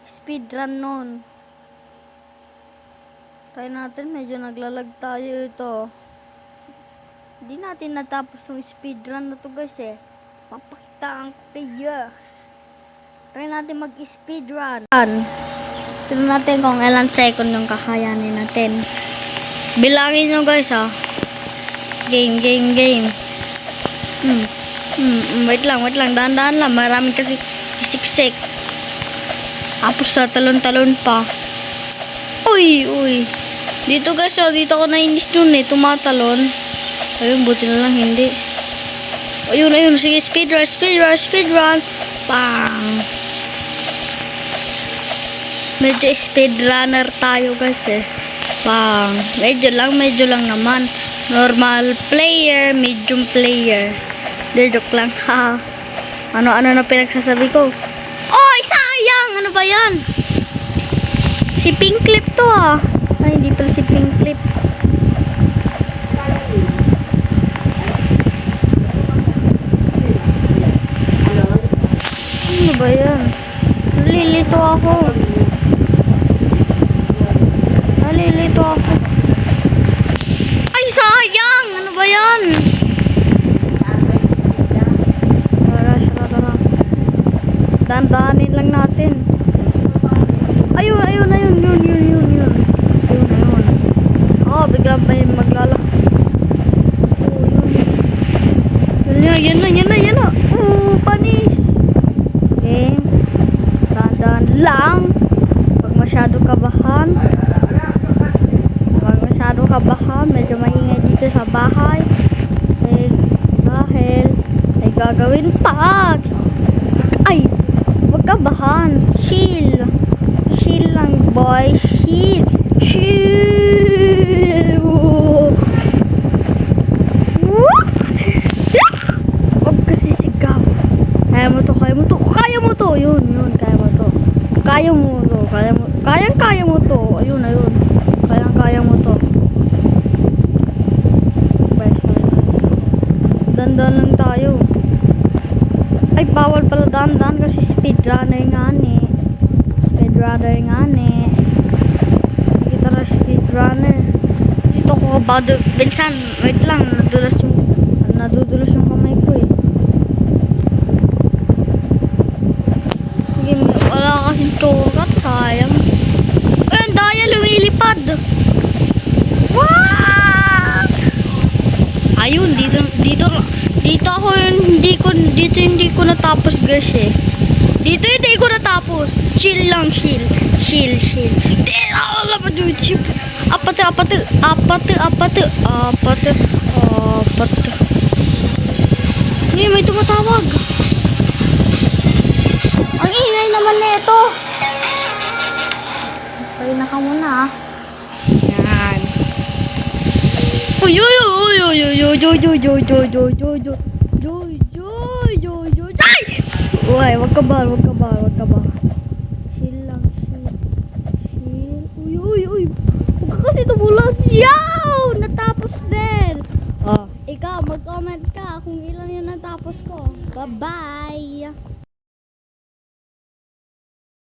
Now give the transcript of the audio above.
speedrun nun. Try natin, medyo naglalag tayo ito. Hindi natin natapos yung speedrun na to guys eh. Papakitaan ko kayo. Try natin mag-speedrun. Tignan natin kung ilang second yung kakayanin natin. Bilangin nyo guys ha. Game. Wait lang. Dahan-dahan lang. Maraming kasi kisiksik. Tapos sa talon-talon pa. Uy. Dito guys dito ako nainis dun eh. Tumatalon. Ayun, buti na lang hindi. Ayun. Sige, speedrun. Bang! Medyo speedrunner tayo guys eh. Bang! Medyo lang naman. Normal player, medium player. Joke lang ha. Ano na pinagsasabi ko? Oy, sayang! Ano ba yan? Si Pink Clip to ah. Ay, hindi pala si Pink Clip. Ano ba yan? Nalilito ako. Ay, sayang! Ano ba yan? Tara. Dandanin lang natin. Ayun. Yun. Oh, biglang may maglala. Yan na. Panis. Okay. Dandan lang. Pag masyado kabahan, medyo maingay dito sa bahay. Dahil ay gagawin pa. Ay, wag kabahan. Chill lang, boy. Chill. Wag kasi sigaw. Kaya mo to. Yun, kaya mo to. Kayang mo to. Ayun. Kaya mo to. Dandan lang tayo. Ay, bawal pala dandan kasi speedrunner nga ni. Kita na speedrunner. Dito ko kabado. Binsan, wait lang. Nadudulas yung kamay ko eh. Sige, wala kasi tukat. Sayang. Ay, ang daya lumilipad. Wow! Ayun, dito ako hindi ko natapos guys eh. Dito hindi ko natapos. Chill. Apat. May tumatawag. Ang ingay naman nito. Pwede na ka muna ah. Yan. Uy. Ay! Uy, wag ka ba? Chill lang. Uy. Huwag ka kasi tumulas. Yaw! Natapos din. Ikaw, mag-comment ka kung ilan yung natapos ko. Bye-bye!